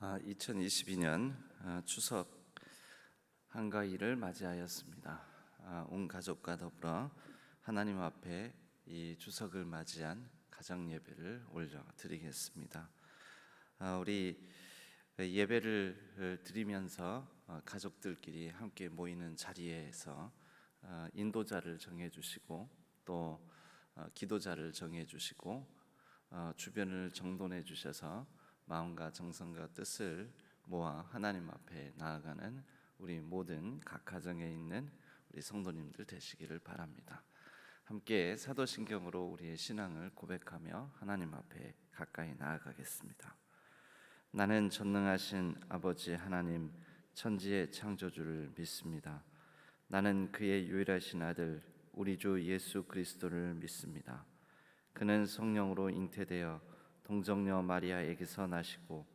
2022년 추석 한가위를 맞이하였습니다. 온 가족과 더불어 하나님 앞에 이 추석을 맞이한 가정 예배를 올려드리겠습니다. 우리 예배를 드리면서 가족들끼리 함께 모이는 자리에서 인도자를 정해주시고 또 기도자를 정해주시고 주변을 정돈해 주셔서 마음과 정성과 뜻을 모아 하나님 앞에 나아가는 우리 모든 각 가정에 있는 우리 성도님들 되시기를 바랍니다. 함께 사도신경으로 우리의 신앙을 고백하며 하나님 앞에 가까이 나아가겠습니다. 나는 전능하신 아버지 하나님 천지의 창조주를 믿습니다. 나는 그의 유일하신 아들 우리 주 예수 그리스도를 믿습니다. 그는 성령으로 잉태되어 동정녀 마리아에게서 나시고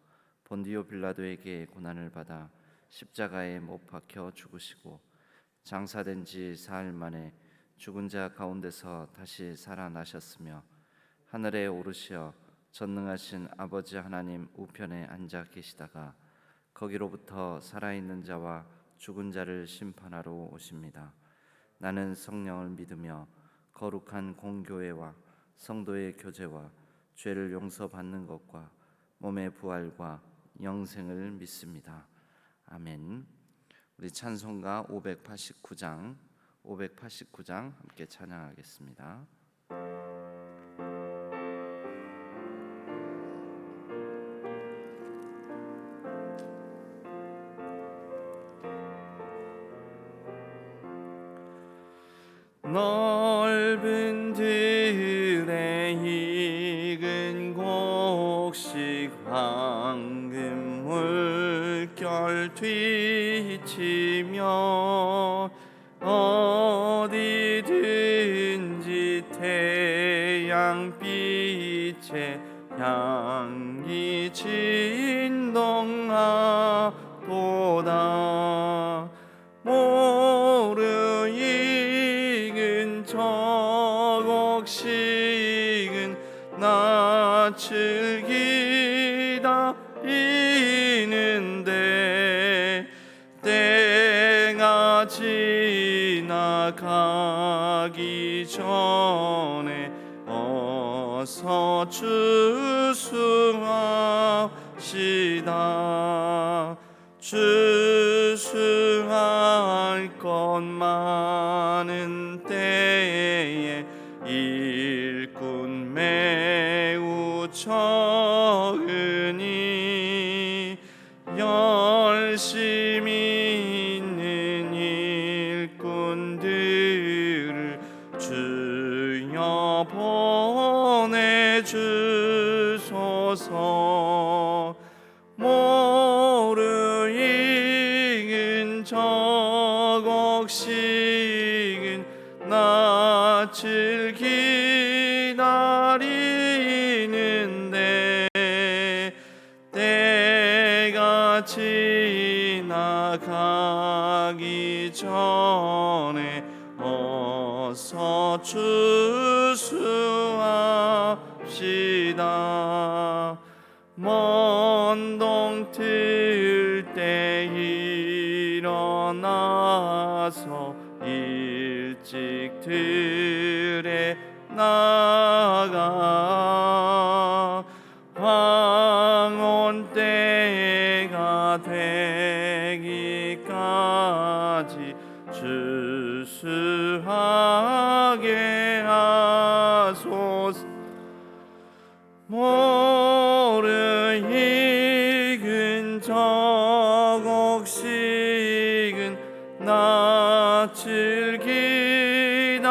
본디오 빌라도에게 고난을 받아 십자가에 못 박혀 죽으시고 장사된 지 사흘 만에 죽은 자 가운데서 다시 살아나셨으며 하늘에 오르시어 전능하신 아버지 하나님 우편에 앉아 계시다가 거기로부터 살아있는 자와 죽은 자를 심판하러 오십니다. 나는 성령을 믿으며 거룩한 공교회와 성도의 교제와 죄를 용서받는 것과 몸의 부활과 영생을 믿습니다. 아멘. 우리 찬송가 589장 함께 찬양하겠습니다. 넓은 들에 익은 곡식 황금 물결 뒤치며 어디든지 태양빛에 향기 진동하도다. 모르익은 저곡식은 낯을 기다리는데 때가 지나가기 전에 어서 추수합시다. 추수할 것 많은 때에 일꾼 매우 적으니 열심히 있는 일꾼들을 주여 보내주소서. 모르익은 저곡식은 낯을 기다리는데 때가 지나가기 전에 어서 추수합시다. 먼 동틀 때 일어나서 일찍 들에 나가 황혼 때가 되기까지 추수하게 하소서. 모르익은 저곡식은 낯을 기다리는데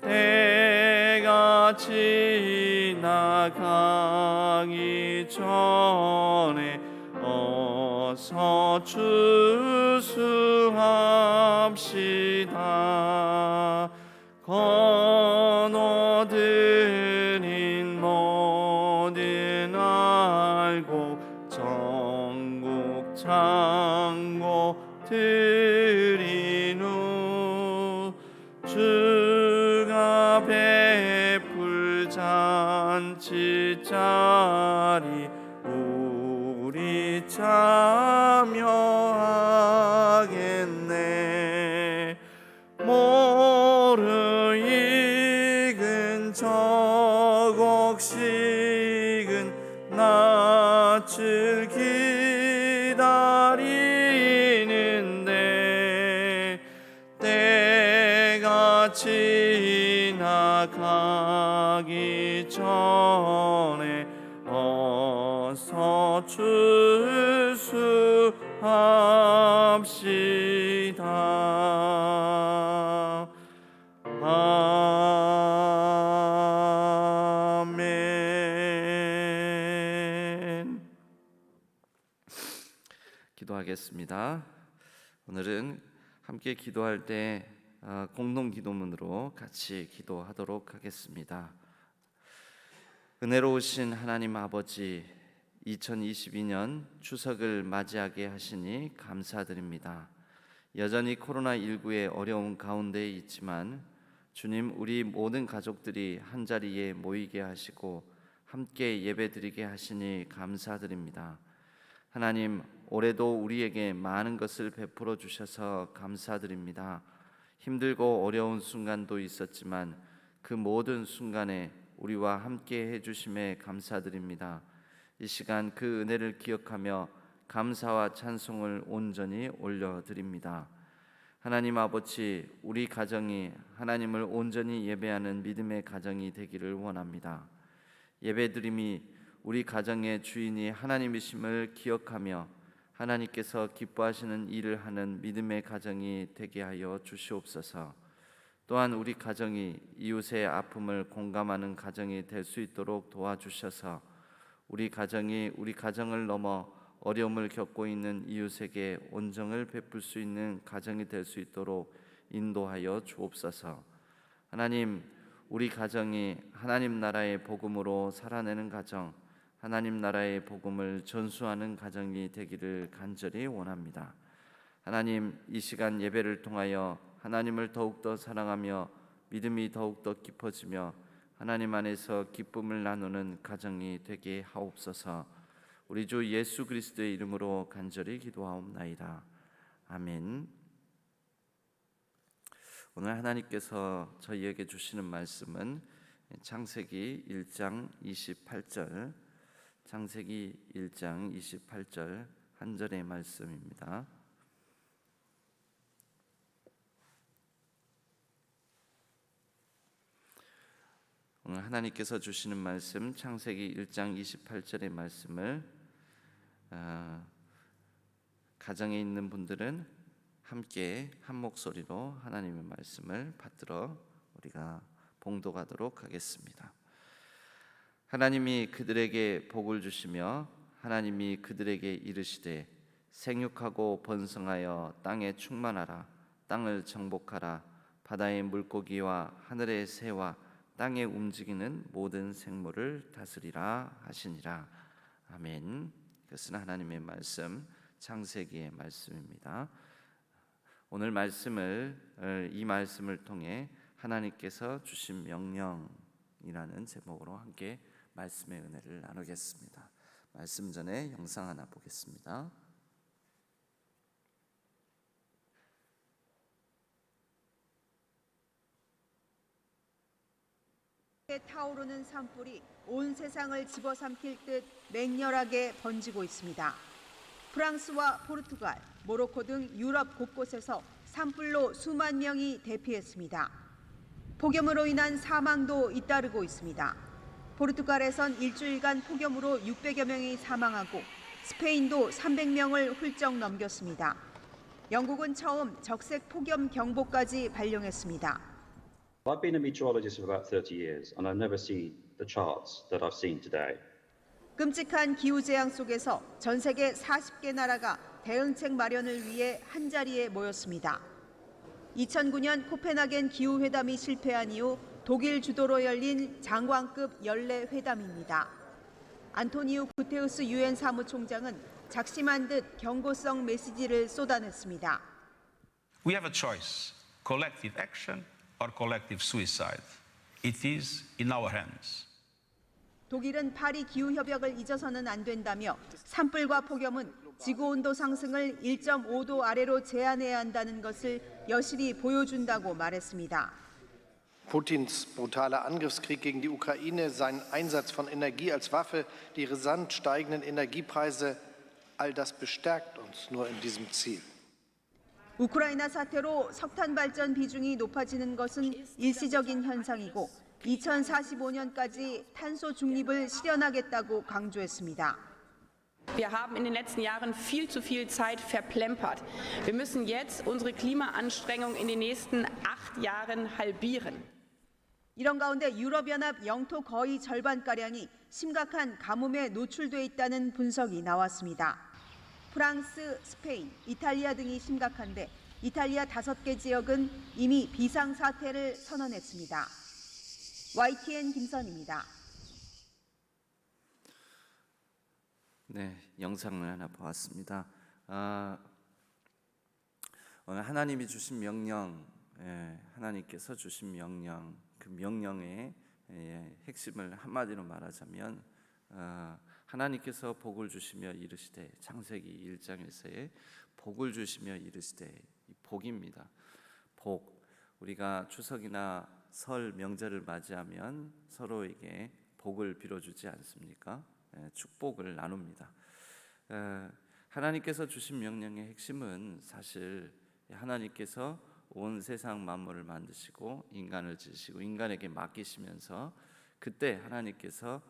때가 지나가기 전에 어서 추수합시다. 건너들인 모든 알고 전국 창고 드린 후 주가 베풀 잔치 자리 우리 참여하겠네. 모르 익은 저곡식은 낯을 기다리는데 때가 지나가기 전에 어서 출수합시다. 아멘. 기도하겠습니다. 오늘은 함께 기도할 때 공동 기도문으로 같이 기도하도록 하겠습니다. 은혜로우신 하나님 아버지, 2022년 추석을 맞이하게 하시니 감사드립니다. 여전히 코로나19의 어려운 가운데 있지만 주님, 우리 모든 가족들이 한자리에 모이게 하시고 함께 예배드리게 하시니 감사드립니다. 하나님, 올해도 우리에게 많은 것을 베풀어 주셔서 감사드립니다. 힘들고 어려운 순간도 있었지만 그 모든 순간에 우리와 함께 해주심에 감사드립니다. 이 시간 그 은혜를 기억하며 감사와 찬송을 온전히 올려드립니다. 하나님 아버지, 우리 가정이 하나님을 온전히 예배하는 믿음의 가정이 되기를 원합니다. 예배드림이 우리 가정의 주인이 하나님이심을 기억하며 하나님께서 기뻐하시는 일을 하는 믿음의 가정이 되게 하여 주시옵소서. 또한 우리 가정이 이웃의 아픔을 공감하는 가정이 될 수 있도록 도와주셔서 우리 가정이 우리 가정을 넘어 어려움을 겪고 있는 이웃에게 온정을 베풀 수 있는 가정이 될 수 있도록 인도하여 주옵소서. 하나님, 우리 가정이 하나님 나라의 복음으로 살아내는 가정, 하나님 나라의 복음을 전수하는 가정이 되기를 간절히 원합니다. 하나님, 이 시간 예배를 통하여 하나님을 더욱더 사랑하며 믿음이 더욱더 깊어지며 하나님 안에서 기쁨을 나누는 가정이 되게 하옵소서. 우리 주 예수 그리스도의 이름으로 간절히 기도하옵나이다. 아멘. 오늘 하나님께서 저희에게 주시는 말씀은 창세기 1장 28절, 창세기 1장 28절 한 절의 말씀입니다. 오늘 하나님께서 주시는 말씀 창세기 1장 28절의 말씀을 가정에 있는 분들은 함께 한 목소리로 하나님의 말씀을 받들어 우리가 봉독하도록 하겠습니다. 하나님이 그들에게 복을 주시며 하나님이 그들에게 이르시되 생육하고 번성하여 땅에 충만하라. 땅을 정복하라. 바다의 물고기와 하늘의 새와 땅에 움직이는 모든 생물을 다스리라 하시니라. 아멘. 이것은 하나님의 말씀, 창세기의 말씀입니다. 오늘 이 말씀을 통해 하나님께서 주신 명령이라는 제목으로 함께 말씀의 은혜를 나누겠습니다. 말씀 전에 영상 하나 보겠습니다. 타오르는 산불이 온 세상을 집어삼킬 듯 맹렬하게 번지고 있습니다. 프랑스와 포르투갈, 모로코 등 유럽 곳곳에서 산불로 수만 명이 대피했습니다. 폭염으로 인한 사망도 잇따르고 있습니다. 포르투갈에선 일주일간 폭염으로 600여 명이 사망하고 스페인도 300명을 훌쩍 넘겼습니다. 영국은 처음 적색 폭염 경보까지 발령했습니다. I've been a meteorologist for about 30 years and I've never seen the charts that I've seen today. 끔찍한 기후재앙 속에서 전 세계 40개 나라가 대응책 마련을 위해 한자리에 모였습니다. 2009년 코펜하겐 기후회담이 실패한 이후 독일 주도로 열린 장관급 연례 회담입니다. 안토니우 구테우스 유엔 사무총장은 작심한 듯 경고성 메시지를 쏟아냈습니다. We have a choice, collective action or collective suicide. It is in our hands. 독일은 파리 기후협약을 잊어서는 안 된다며 산불과 폭염은 지구온도 상승을 1.5도 아래로 제한해야 한다는 것을 여실히 보여준다고 말했습니다. Putins brutaler Angriffskrieg gegen die Ukraine, sein Einsatz von Energie als Waffe, die rasant steigenden Energiepreise, all das bestärkt uns nur in diesem Ziel. 우크라이나 사태로 석탄 발전 비중이 높아지는 것은 일시적인 현상이고 2045년까지 탄소 중립을 실현하겠다고 강조했습니다. Wir haben in den letzten Jahren viel zu viel Zeit verplempert. Wir müssen jetzt unsere Klimaanstrengung in den nächsten 8 Jahren halbieren. 이런 가운데 유럽연합 영토 거의 절반가량이 심각한 가뭄에 노출돼 있다는 분석이 나왔습니다. 프랑스, 스페인, 이탈리아 등이 심각한데 이탈리아 5개 지역은 이미 비상사태를 선언했습니다. YTN 김선입니다. 네, 영상을 하나 보았습니다. 오늘 하나님이 주신 명령, 하나님께서 주신 명령, 그 명령의 핵심을 한마디로 말하자면 하나님께서 복을 주시며 이르시되, 창세기 1장에서의 복을 주시며 이르시되, 이 복입니다. 복. 우리가 추석이나 설 명절을 맞이하면 서로에게 복을 빌어주지 않습니까? 축복을 나눕니다. 하나님께서 주신 명령의 핵심은 사실 하나님께서 온 세상 만물을 만드시고 인간을 지으시고 인간에게 맡기시면서 그때 하나님께서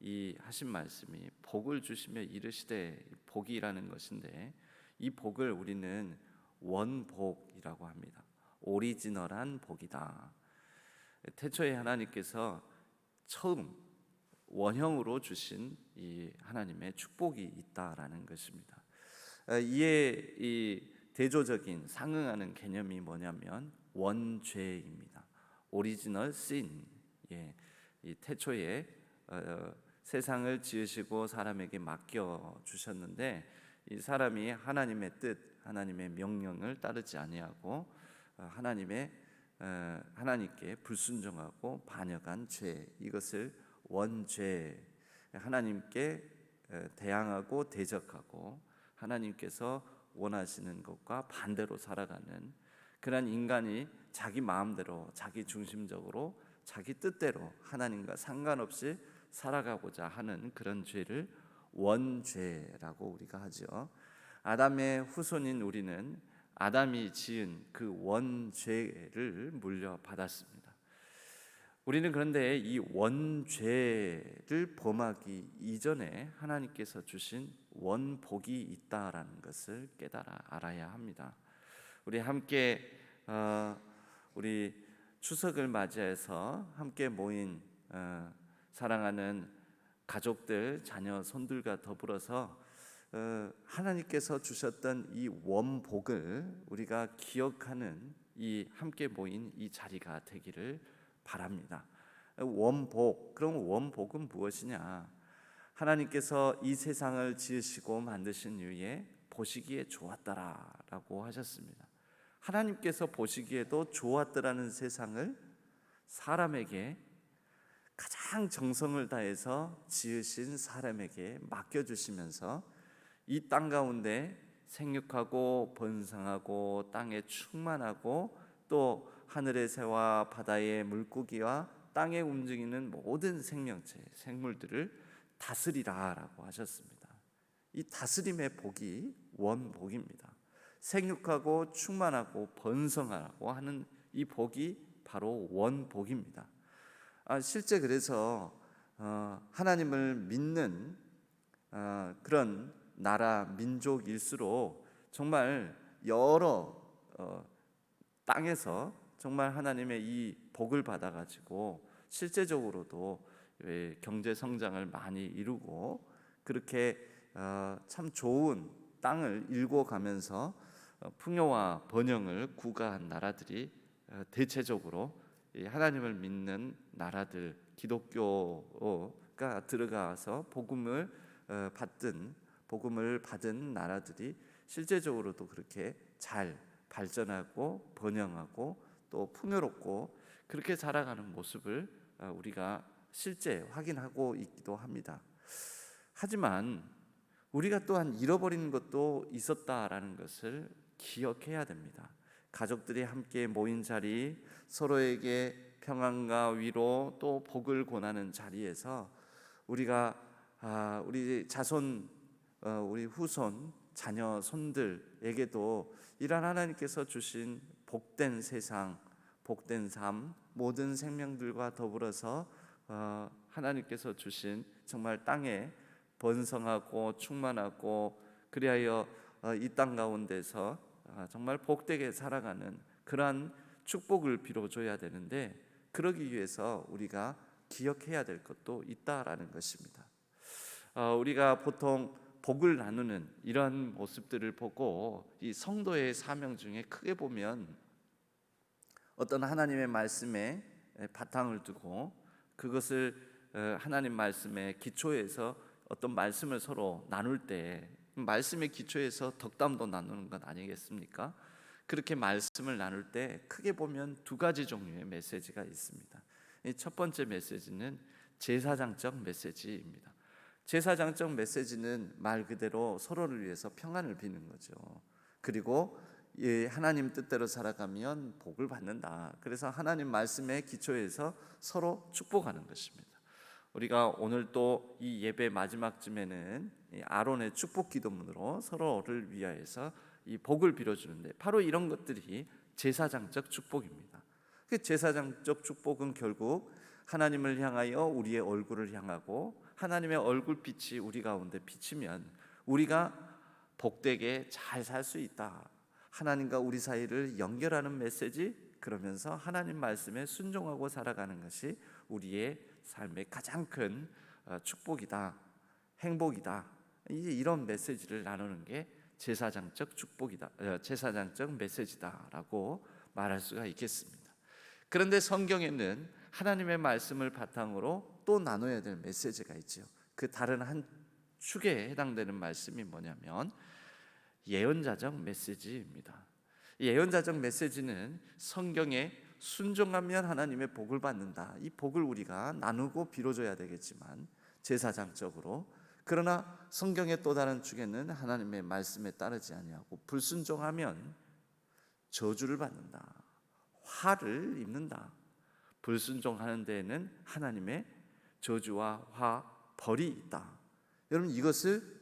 이 하신 말씀이 복을 주시며 이르시되, 복이라는 것인데 이 복을 우리는 원복이라고 합니다. 오리지널한 복이다. 태초에 하나님께서 처음 원형으로 주신 이 하나님의 축복이 있다라는 것입니다. 이에 이 대조적인 상응하는 개념이 뭐냐면 원죄입니다. 오리지널 신. 이 태초에 세상을 지으시고 사람에게 맡겨 주셨는데 이 사람이 하나님의 뜻, 하나님의 명령을 따르지 아니하고 하나님께 불순종하고 반역한 죄, 이것을 원죄, 하나님께 대항하고 대적하고 하나님께서 원하시는 것과 반대로 살아가는 그런 인간이 자기 마음대로, 자기 중심적으로, 자기 뜻대로 하나님과 상관없이 살아가고자 하는 그런 죄를 원죄라고 우리가 하죠. 아담의 후손인 우리는 아담이 지은 그 원죄를 물려받았습니다. 우리는 그런데 이 원죄를 범하기 이전에 하나님께서 주신 원복이 있다라는 것을 깨달아 알아야 합니다. 우리 함께 우리 추석을 맞이해서 함께 모인 사랑하는 가족들, 자녀, 손들과 더불어서 하나님께서 주셨던 이 원복을 우리가 기억하는 이 함께 모인 이 자리가 되기를 바랍니다. 원복, 그럼 원복은 무엇이냐? 하나님께서 이 세상을 지으시고 만드신 이후에 보시기에 좋았더라라고 하셨습니다. 하나님께서 보시기에도 좋았더라는 세상을 사람에게, 가장 정성을 다해서 지으신 사람에게 맡겨주시면서 이 땅 가운데 생육하고 번성하고 땅에 충만하고 또 하늘의 새와 바다의 물고기와 땅에 움직이는 모든 생명체, 생물들을 다스리라라고 하셨습니다. 이 다스림의 복이 원복입니다. 생육하고 충만하고 번성하라고 하는 이 복이 바로 원복입니다. 실제 그래서 하나님을 믿는 그런 나라 민족일수록 정말 여러 땅에서 정말 하나님의 이 복을 받아가지고 실제적으로도 경제 성장을 많이 이루고 그렇게 참 좋은 땅을 일궈가면서 풍요와 번영을 구가한 나라들이 대체적으로 하나님을 믿는 나라들, 기독교가 들어가서 복음을 받은 나라들이 실제적으로도 그렇게 잘 발전하고 번영하고 또 풍요롭고 그렇게 살아가는 모습을 우리가 실제 확인하고 있기도 합니다. 하지만 우리가 또한 잃어버리는 것도 있었다라는 것을 기억해야 됩니다. 가족들이 함께 모인 자리, 서로에게 평안과 위로 또 복을 권하는 자리에서 우리가 우리 자손, 우리 후손, 자녀, 손들에게도 이런 하나님께서 주신 복된 세상, 복된 삶, 모든 생명들과 더불어서 하나님께서 주신 정말 땅에 번성하고 충만하고 그리하여 이 땅 가운데서 정말 복되게 살아가는 그러한 축복을 빌어줘야 되는데, 그러기 위해서 우리가 기억해야 될 것도 있다라는 것입니다. 우리가 보통 복을 나누는 이런 모습들을 보고 이 성도의 사명 중에 크게 보면 어떤 하나님의 말씀에 바탕을 두고 그것을 하나님 말씀의 기초에서 어떤 말씀을 서로 나눌 때 말씀의 기초에서 덕담도 나누는 것 아니겠습니까? 그렇게 말씀을 나눌 때 크게 보면 두 가지 종류의 메시지가 있습니다. 첫 번째 메시지는 제사장적 메시지입니다. 제사장적 메시지는 말 그대로 서로를 위해서 평안을 비는 거죠. 그리고 하나님 뜻대로 살아가면 복을 받는다. 그래서 하나님 말씀의 기초에서 서로 축복하는 것입니다. 우리가 오늘 또 이 예배 마지막쯤에는 아론의 축복 기도문으로 서로를 위하여서 이 복을 빌어주는데, 바로 이런 것들이 제사장적 축복입니다. 그 제사장적 축복은 결국 하나님을 향하여 우리의 얼굴을 향하고 하나님의 얼굴빛이 우리 가운데 비치면 우리가 복되게 잘 살 수 있다. 하나님과 우리 사이를 연결하는 메시지, 그러면서 하나님 말씀에 순종하고 살아가는 것이 우리의 삶의 가장 큰 축복이다, 행복이다. 이런 메시지를 나누는 게 제사장적 축복이다, 제사장적 메시지다라고 말할 수가 있겠습니다. 그런데 성경에는 하나님의 말씀을 바탕으로 또 나눠야 될 메시지가 있죠. 그 다른 한 축에 해당되는 말씀이 뭐냐면 예언자적 메시지입니다. 예언자적 메시지는 성경에 순종하면 하나님의 복을 받는다. 이 복을 우리가 나누고 빌어줘야 되겠지만 제사장적으로, 그러나 성경의 또 다른 축에는 하나님의 말씀에 따르지 아니하고 불순종하면 저주를 받는다, 화를 입는다. 불순종하는 데에는 하나님의 저주와 화, 벌이 있다. 여러분, 이것을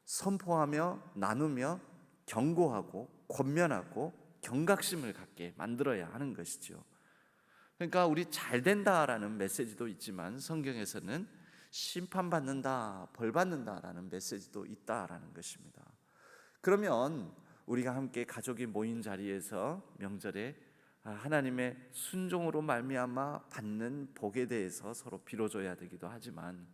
선포하며 나누며 경고하고 권면하고 경각심을 갖게 만들어야 하는 것이죠. 그러니까 우리 잘 된다라는 메시지도 있지만 성경에서는 심판받는다, 벌받는다라는 메시지도 있다라는 것입니다. 그러면 우리가 함께 가족이 모인 자리에서 명절에 하나님의 순종으로 말미암아 받는 복에 대해서 서로 빌어줘야 되기도 하지만,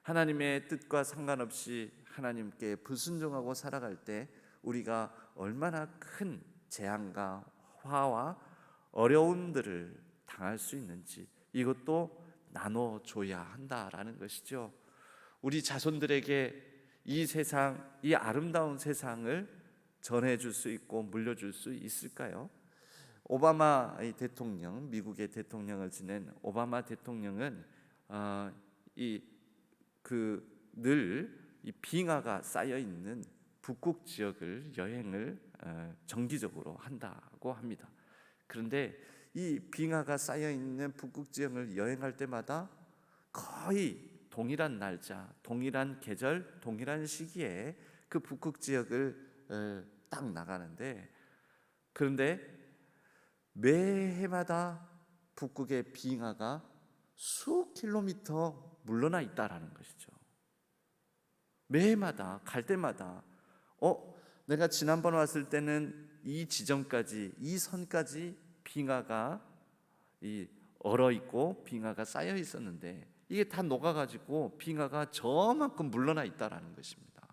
하나님의 뜻과 상관없이 하나님께 불순종하고 살아갈 때 우리가 얼마나 큰 재앙과 화와 어려움들을 당할 수 있는지, 이것도 나눠줘야 한다라는 것이죠. 우리 자손들에게 이 세상, 이 아름다운 세상을 전해줄 수 있고 물려줄 수 있을까요? 오바마 대통령, 미국의 대통령을 지낸 오바마 대통령은 늘 이 빙하가 쌓여 있는 북극 지역을 여행을 정기적으로 한다고 합니다. 그런데 이 빙하가 쌓여 있는 북극 지역을 여행할 때마다 거의 동일한 날짜, 동일한 계절, 동일한 시기에 그 북극 지역을 딱 나가는데, 그런데 매해마다 북극의 빙하가 수 킬로미터 물러나 있다라는 것이죠. 매해마다 갈 때마다 내가 지난번 왔을 때는 이 지점까지, 이 선까지 빙하가 얼어 있고 빙하가 쌓여 있었는데 이게 다 녹아가지고 빙하가 저만큼 물러나 있다라는 것입니다.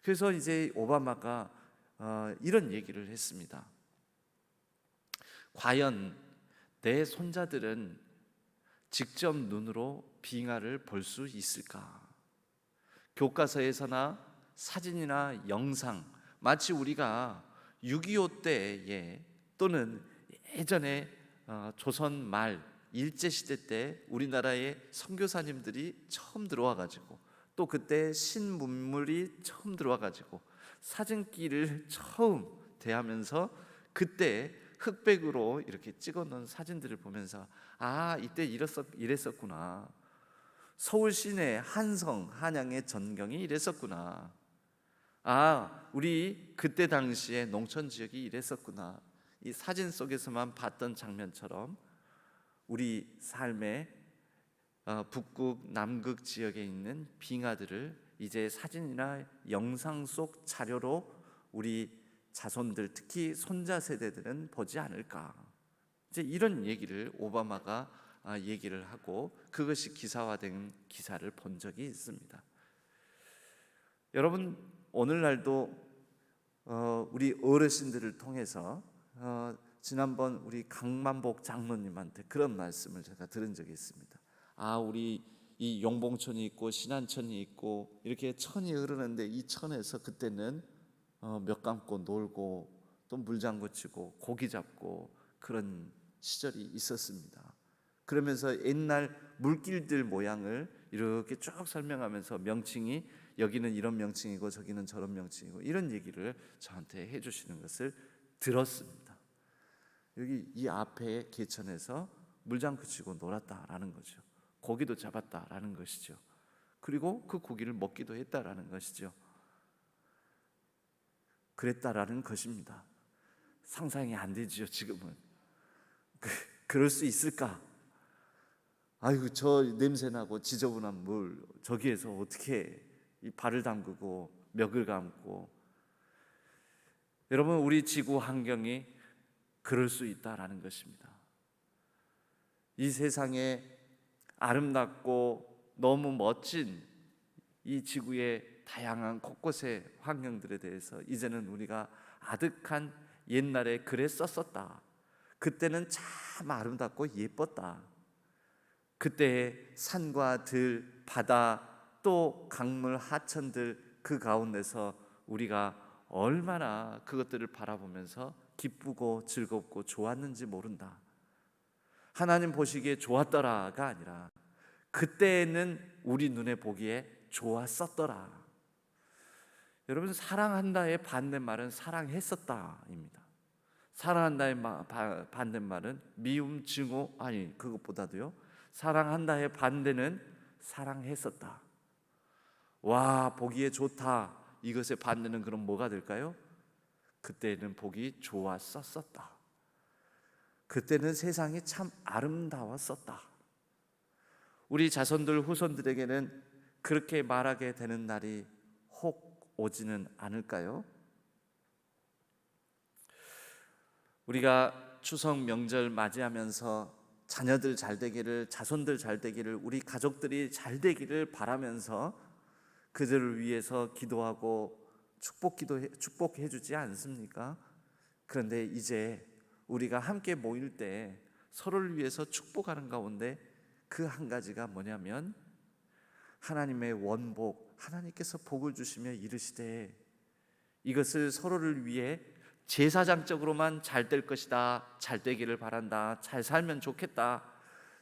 그래서 이제 오바마가 이런 얘기를 했습니다. 과연 내 손자들은 직접 눈으로 빙하를 볼 수 있을까? 교과서에서나 사진이나 영상, 마치 우리가 6.25 때에 또는 예전에 조선 말 일제 시대 때 우리나라에 선교사님들이 처음 들어와 가지고, 또 그때 신문물이 처음 들어와 가지고 사진기를 처음 대하면서 그때 흑백으로 이렇게 찍어 놓은 사진들을 보면서 이때 이랬었구나. 서울 시내 한성 한양의 전경이 이랬었구나. 우리 그때 당시에 농촌 지역이 이랬었구나. 이 사진 속에서만 봤던 장면처럼 우리 삶의 북극, 남극 지역에 있는 빙하들을 이제 사진이나 영상 속 자료로 우리 자손들, 특히 손자 세대들은 보지 않을까. 이제 이런 얘기를 오바마가 얘기를 하고 그것이 기사화된 기사를 본 적이 있습니다. 여러분, 오늘날도 우리 어르신들을 통해서 지난번 우리 강만복 장로님한테 그런 말씀을 제가 들은 적이 있습니다. 우리 이 용봉천이 있고 신안천이 있고 이렇게 천이 흐르는데 이 천에서 그때는 몇 감고 놀고 또 물장구 치고 고기 잡고 그런 시절이 있었습니다. 그러면서 옛날 물길들 모양을 이렇게 쭉 설명하면서 명칭이 여기는 이런 명칭이고 저기는 저런 명칭이고 이런 얘기를 저한테 해주시는 것을 들었습니다. 여기 이 앞에 개천에서 물장구 치고 놀았다라는 거죠. 고기도 잡았다라는 것이죠. 그리고 그 고기를 먹기도 했다라는 것이죠. 그랬다라는 것입니다. 상상이 안 되지요. 지금은 그럴 수 있을까? 아이고, 저 냄새나고 지저분한 물 저기에서 어떻게 이 발을 담그고 멱을 감고. 여러분, 우리 지구 환경이 그럴 수 있다라는 것입니다. 이 세상에 아름답고 너무 멋진 이 지구의 다양한 곳곳의 환경들에 대해서 이제는 우리가 아득한 옛날에 그랬었었다. 그때는 참 아름답고 예뻤다. 그때의 산과 들, 바다, 또 강물, 하천들 그 가운데서 우리가 얼마나 그것들을 바라보면서 기쁘고 즐겁고 좋았는지 모른다. 하나님 보시기에 좋았더라가 아니라 그때는 우리 눈에 보기에 좋았었더라. 여러분, 사랑한다의 반대말은 사랑했었다입니다. 사랑한다의 반대말은 미움, 증오, 그것보다도요, 사랑한다의 반대는 사랑했었다. 와, 보기에 좋다. 이것의 반대는 그럼 뭐가 될까요? 그때는 보기 좋았었다. 그때는 세상이 참 아름다웠었다. 우리 자손들, 후손들에게는 그렇게 말하게 되는 날이 혹 오지는 않을까요? 우리가 추석 명절 맞이하면서 자녀들 잘 되기를, 자손들 잘 되기를, 우리 가족들이 잘 되기를 바라면서 그들을 위해서 기도하고 축복해 주지 않습니까? 그런데 이제 우리가 함께 모일 때 서로를 위해서 축복하는 가운데 그 한 가지가 뭐냐면 하나님의 원복, 하나님께서 복을 주시며 이르시되 이것을 서로를 위해 제사장적으로만 잘 될 것이다, 잘 되기를 바란다, 잘 살면 좋겠다,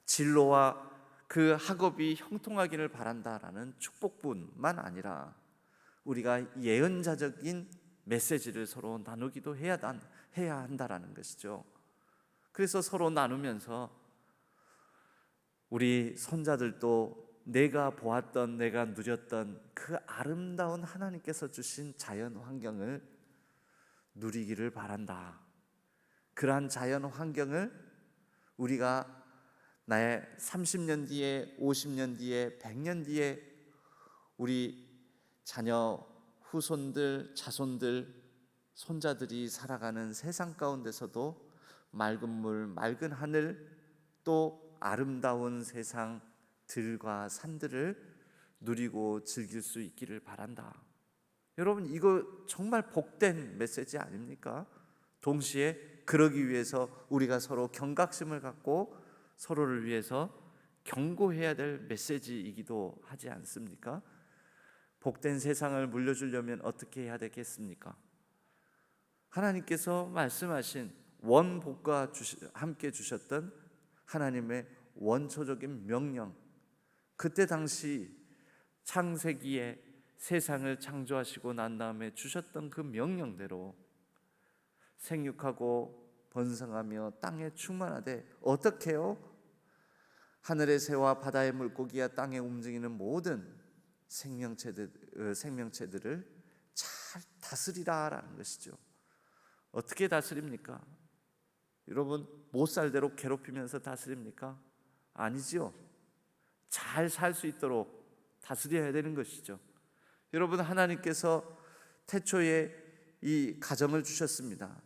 진로와 그 학업이 형통하기를 바란다라는 축복뿐만 아니라 우리가 예언자적인 메시지를 서로 나누기도 해야 한다라는 것이죠. 그래서 서로 나누면서 우리 손자들도 내가 보았던, 내가 누렸던 그 아름다운 하나님께서 주신 자연 환경을 누리기를 바란다. 그러한 자연 환경을 우리가 나의 30년 뒤에, 50년 뒤에, 100년 뒤에 우리 자녀, 후손들, 자손들, 손자들이 살아가는 세상 가운데서도 맑은 물, 맑은 하늘, 또 아름다운 세상 들과 산들을 누리고 즐길 수 있기를 바란다. 여러분, 이거 정말 복된 메시지 아닙니까? 동시에 그러기 위해서 우리가 서로 경각심을 갖고 서로를 위해서 경고해야 될 메시지이기도 하지 않습니까? 복된 세상을 물려주려면 어떻게 해야 되겠습니까? 하나님께서 말씀하신 원복과 함께 주셨던 하나님의 원초적인 명령, 그때 당시 창세기에 세상을 창조하시고 난 다음에 주셨던 그 명령대로 생육하고 번성하며 땅에 충만하되 어떻게 해요? 하늘의 새와 바다의 물고기와 땅에 움직이는 모든 생명체들을 잘 다스리라라는 것이죠. 어떻게 다스립니까? 여러분, 못살대로 괴롭히면서 다스립니까? 아니지요. 잘 살 수 있도록 다스려야 되는 것이죠. 여러분, 하나님께서 태초에 이 가정을 주셨습니다.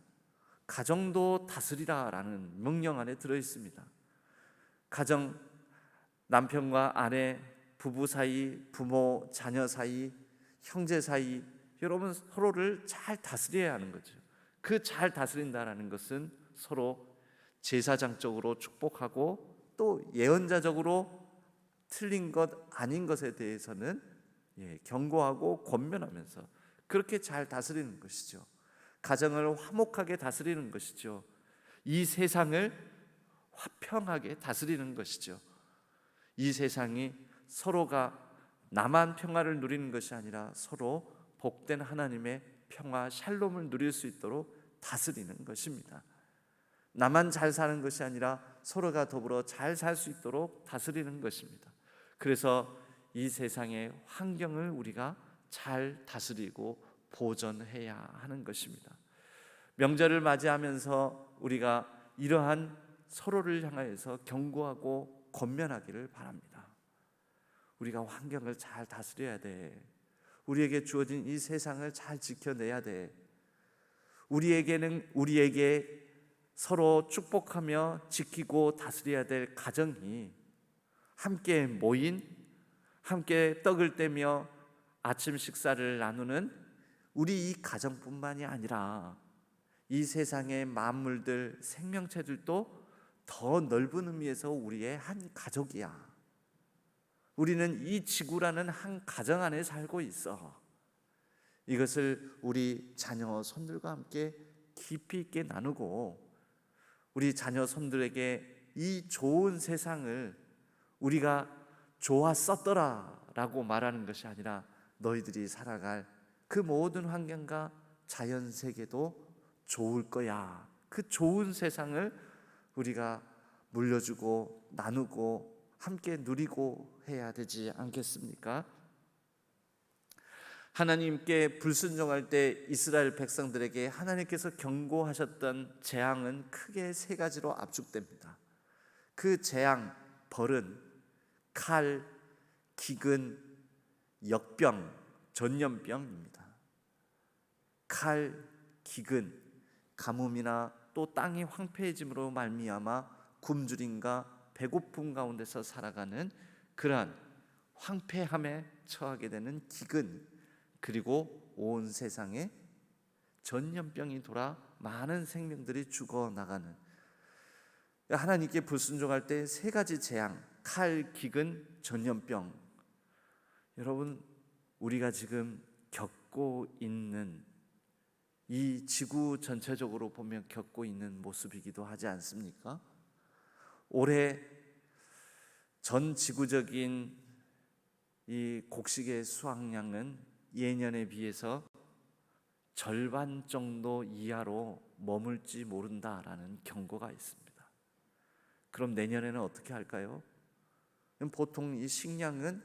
가정도 다스리라라는 명령 안에 들어 있습니다. 가정, 남편과 아내, 부부 사이, 부모, 자녀 사이, 형제 사이, 여러분 서로를 잘 다스려야 하는 거죠. 그 잘 다스린다라는 것은 서로 제사장적으로 축복하고 또 예언자적으로 틀린 것 아닌 것에 대해서는 경고하고 권면하면서 그렇게 잘 다스리는 것이죠. 가정을 화목하게 다스리는 것이죠. 이 세상을 화평하게 다스리는 것이죠. 이 세상이 서로가 나만 평화를 누리는 것이 아니라 서로 복된 하나님의 평화, 샬롬을 누릴 수 있도록 다스리는 것입니다. 나만 잘 사는 것이 아니라 서로가 더불어 잘 살 수 있도록 다스리는 것입니다. 그래서 이 세상의 환경을 우리가 잘 다스리고 보존해야 하는 것입니다. 명절을 맞이하면서 우리가 이러한 서로를 향하여서 경고하고 권면하기를 바랍니다. 우리가 환경을 잘 다스려야 돼. 우리에게 주어진 이 세상을 잘 지켜내야 돼. 우리에게 서로 축복하며 지키고 다스려야 될 가정이 함께 모인, 함께 떡을 떼며 아침 식사를 나누는 우리 이 가정뿐만이 아니라 이 세상의 만물들, 생명체들도 더 넓은 의미에서 우리의 한 가족이야. 우리는 이 지구라는 한 가정 안에 살고 있어. 이것을 우리 자녀 손들과 함께 깊이 있게 나누고 우리 자녀 손들에게 이 좋은 세상을 우리가 좋았었더라 라고 말하는 것이 아니라 너희들이 살아갈 그 모든 환경과 자연 세계도 좋을 거야. 그 좋은 세상을 우리가 물려주고 나누고 함께 누리고 해야 되지 않겠습니까? 하나님께 불순종할 때 이스라엘 백성들에게 하나님께서 경고하셨던 재앙은 크게 세 가지로 압축됩니다. 그 재앙, 벌은 칼, 기근, 역병, 전염병입니다. 칼, 기근, 가뭄이나 또 땅이 황폐해짐으로 말미암아 굶주림과 배고픔 가운데서 살아가는 그러한 황폐함에 처하게 되는 기근, 그리고 온 세상에 전염병이 돌아 많은 생명들이 죽어나가는, 하나님께 불순종할 때 세 가지 재앙, 칼, 기근, 전염병. 여러분, 우리가 지금 겪고 있는 이 지구 전체적으로 보면 겪고 있는 모습이기도 하지 않습니까? 올해 전 지구적인 이 곡식의 수확량은 예년에 비해서 절반 정도 이하로 머물지 모른다라는 경고가 있습니다. 그럼 내년에는 어떻게 할까요? 보통 이 식량은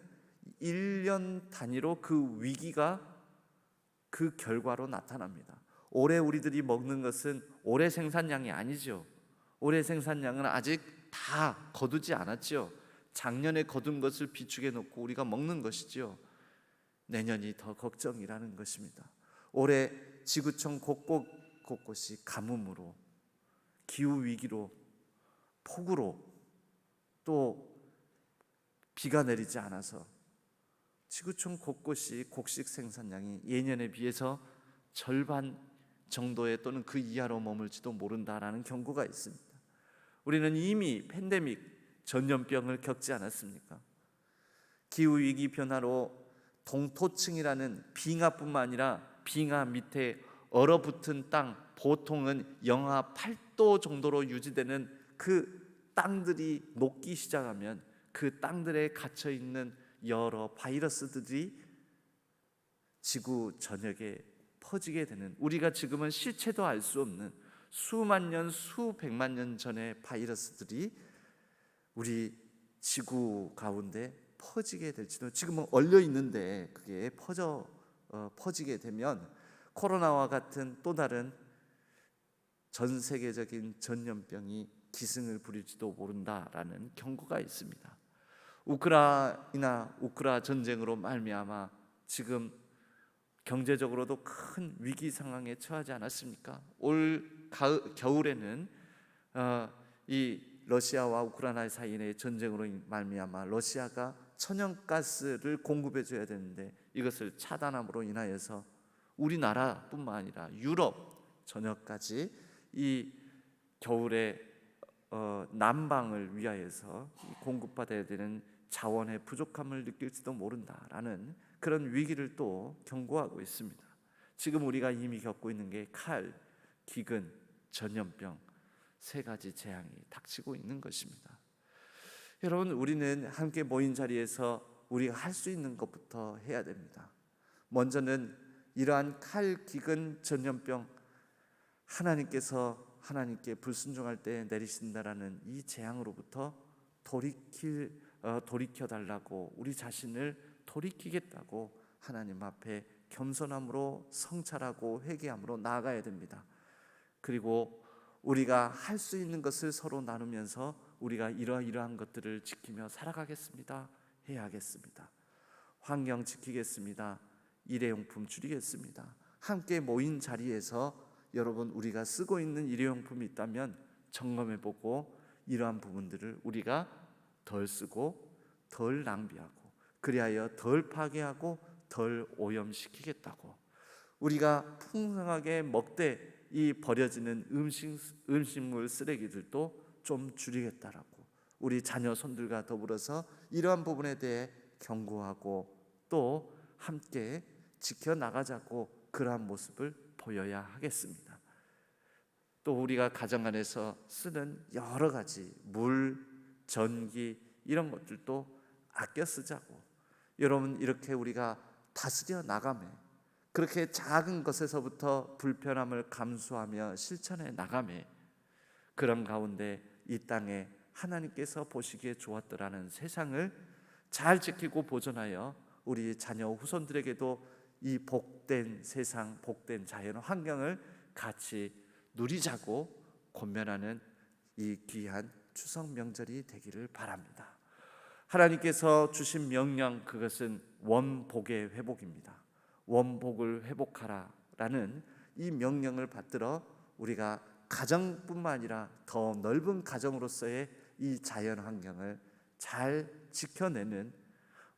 1년 단위로 그 위기가 그 결과로 나타납니다. 올해 우리들이 먹는 것은 올해 생산량이 아니죠. 올해 생산량은 아직 다 거두지 않았죠. 작년에 거둔 것을 비축해 놓고 우리가 먹는 것이죠. 내년이 더 걱정이라는 것입니다. 올해 지구촌 곳곳이 가뭄으로, 기후 위기로, 폭우로, 또 비가 내리지 않아서 지구촌 곳곳이 곡식 생산량이 예년에 비해서 절반 정도의 또는 그 이하로 머물지도 모른다라는 경고가 있습니다. 우리는 이미 팬데믹, 전염병을 겪지 않았습니까? 기후위기 변화로 동토층이라는 빙하뿐만 아니라 빙하 밑에 얼어붙은 땅, 보통은 영하 8도 정도로 유지되는 그 땅들이 녹기 시작하면 그 땅들에 갇혀 있는 여러 바이러스들이 지구 전역에 퍼지게 되는, 우리가 지금은 실체도 알 수 없는 수만 년, 수백만 년 전의 바이러스들이 우리 지구 가운데 퍼지게 될지도, 지금은 얼려 있는데 그게 퍼지게 되면 코로나와 같은 또 다른 전 세계적인 전염병이 기승을 부릴지도 모른다라는 경고가 있습니다. 우크라 전쟁으로 말미암아 지금 경제적으로도 큰 위기 상황에 처하지 않았습니까? 올 겨울에는 이 러시아와 우크라이나 사이의 전쟁으로 말미암아 러시아가 천연가스를 공급해 줘야 되는데 이것을 차단함으로 인하여서 우리나라뿐만 아니라 유럽 전역까지 이 겨울에 난방을 위하여서 공급받아야 되는 자원의 부족함을 느낄지도 모른다라는 그런 위기를 또 경고하고 있습니다. 지금 우리가 이미 겪고 있는 게 칼, 기근, 전염병 세 가지 재앙이 닥치고 있는 것입니다. 여러분, 우리는 함께 모인 자리에서 우리가 할 수 있는 것부터 해야 됩니다. 먼저는 이러한 칼, 기근, 전염병, 하나님께 불순종할 때 내리신다라는 이 재앙으로부터 돌이켜달라고, 우리 자신을 돌이키겠다고 하나님 앞에 겸손함으로 성찰하고 회개함으로 나아가야 됩니다. 그리고 우리가 할 수 있는 것을 서로 나누면서 우리가 이러한 것들을 지키며 살아가겠습니다. 해야 하겠습니다. 환경 지키겠습니다. 일회용품 줄이겠습니다. 함께 모인 자리에서 여러분, 우리가 쓰고 있는 일회용품이 있다면 점검해보고 이러한 부분들을 우리가 덜 쓰고 덜 낭비하고, 그리하여 덜 파괴하고 덜 오염시키겠다고, 우리가 풍성하게 먹되 이 버려지는 음식물 쓰레기들도 좀 줄이겠다라고, 우리 자녀 손들과 더불어서 이러한 부분에 대해 경고하고 또 함께 지켜나가자고 그러한 모습을 보여야 하겠습니다. 또 우리가 가정 안에서 쓰는 여러 가지 물, 전기 이런 것들도 아껴 쓰자고, 여러분, 이렇게 우리가 다스려 나가매, 그렇게 작은 것에서부터 불편함을 감수하며 실천해 나가매, 그런 가운데 이 땅에 하나님께서 보시기에 좋았더라는 세상을 잘 지키고 보존하여 우리 자녀 후손들에게도 이 복된 세상, 복된 자연 환경을 같이 누리자고 권면하는 이 귀한 추석 명절이 되기를 바랍니다. 하나님께서 주신 명령, 그것은 원복의 회복입니다. 원복을 회복하라라는 이 명령을 받들어 우리가 가정뿐만 아니라 더 넓은 가정으로서의 이 자연 환경을 잘 지켜내는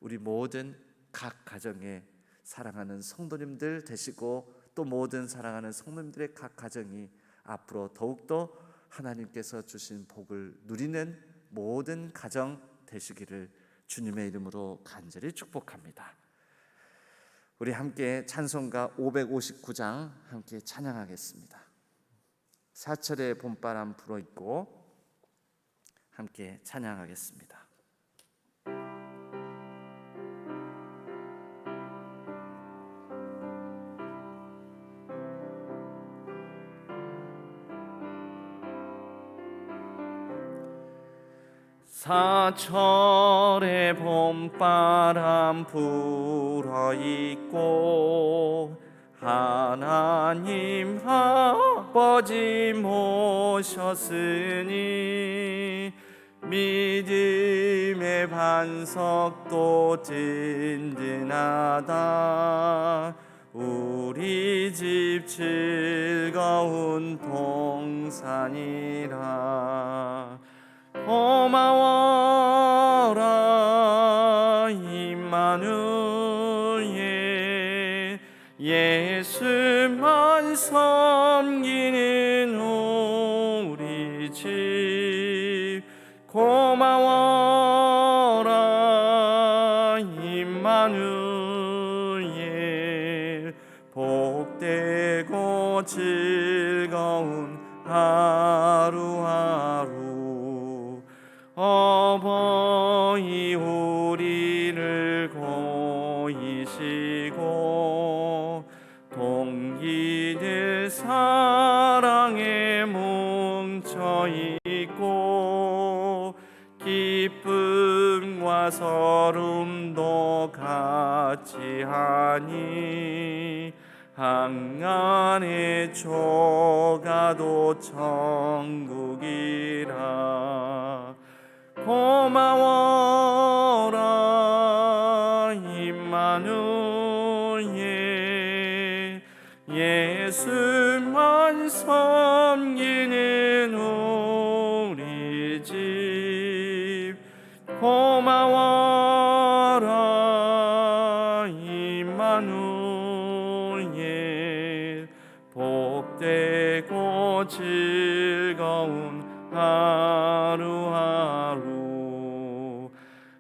우리 모든 각 가정의 사랑하는 성도님들 되시고, 또 모든 사랑하는 성도님들의 각 가정이 앞으로 더욱더 하나님께서 주신 복을 누리는 모든 가정 되시기를 주님의 이름으로 간절히 축복합니다. 우리 함께 찬송가 559장 함께 찬양하겠습니다. 사철의 봄바람 불어있고 함께 찬양하겠습니다. 사철의 봄바람 불어있고 하나님 아버지 모셨으니 믿음의 반석도 든든하다. 우리 집 즐거운 동산이라. 고마워라 임마누엘, 예수만 섬기는 우리 집. 고마워라 임마누엘, 복되고 즐거운 하루하루. 어버이 우리를 고이시고 동기들 사랑에 뭉쳐있고 기쁨과 서름도 같이 하니 항안의 조가도 천국이라. 고마워라 임마누엘, 예수만 섬기는 우리 집. 고마워라 임마누엘, 복되고 즐거운 하루하루.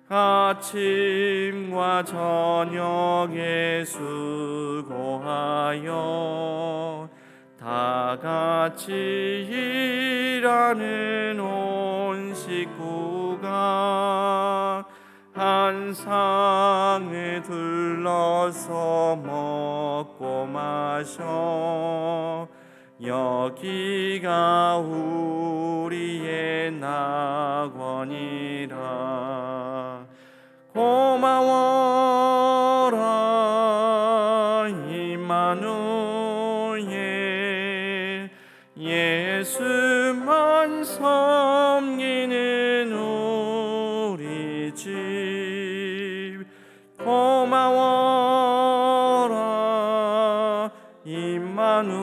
아침과 저녁에 수고하여 다 같이 일하는 온 식구가 한 상을 둘러서 먹고 마셔. 여기가 우리의 낙원이라. 고마워라 임마누엘, 예수만 섬기는 우리 집. 고마워라 임마누엘,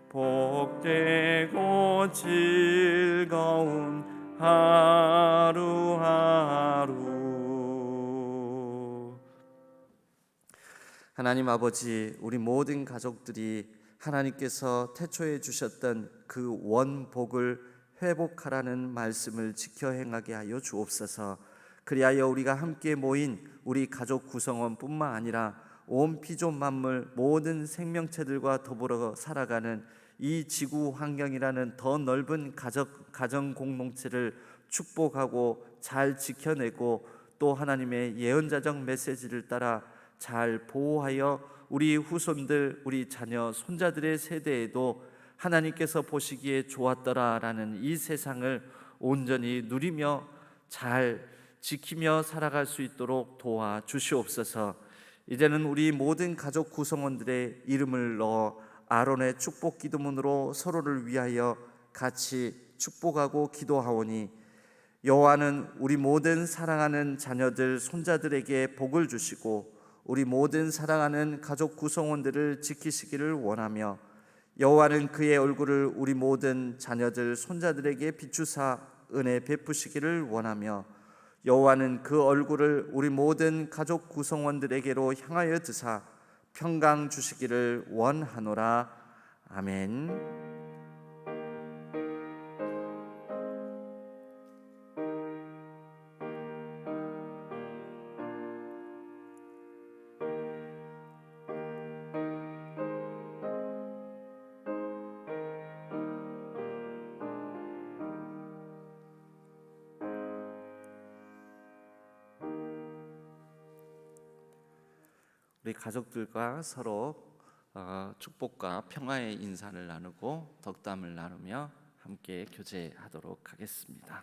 복되고 즐거운 하루하루. 하나님 아버지, 우리 모든 가족들이 하나님께서 태초에 주셨던 그 원복을 회복하라는 말씀을 지켜 행하게 하여 주옵소서. 그리하여 우리가 함께 모인 우리 가족 구성원뿐만 아니라 온 피조 만물 모든 생명체들과 더불어 살아가는 이 지구 환경이라는 더 넓은 가정 공동체를 축복하고 잘 지켜내고 또 하나님의 예언자적 메시지를 따라 잘 보호하여 우리 후손들, 우리 자녀, 손자들의 세대에도 하나님께서 보시기에 좋았더라라는 이 세상을 온전히 누리며 잘 지키며 살아갈 수 있도록 도와 주시옵소서. 이제는 우리 모든 가족 구성원들의 이름을 넣어 아론의 축복 기도문으로 서로를 위하여 같이 축복하고 기도하오니, 여호와는 우리 모든 사랑하는 자녀들, 손자들에게 복을 주시고 우리 모든 사랑하는 가족 구성원들을 지키시기를 원하며, 여호와는 그의 얼굴을 우리 모든 자녀들, 손자들에게 비추사 은혜 베푸시기를 원하며, 여호와는 그 얼굴을 우리 모든 가족 구성원들에게로 향하여 드사 평강 주시기를 원하노라. 아멘. 우리 가족들과 서로 축복과 평화의 인사를 나누고 덕담을 나누며 함께 교제하도록 하겠습니다.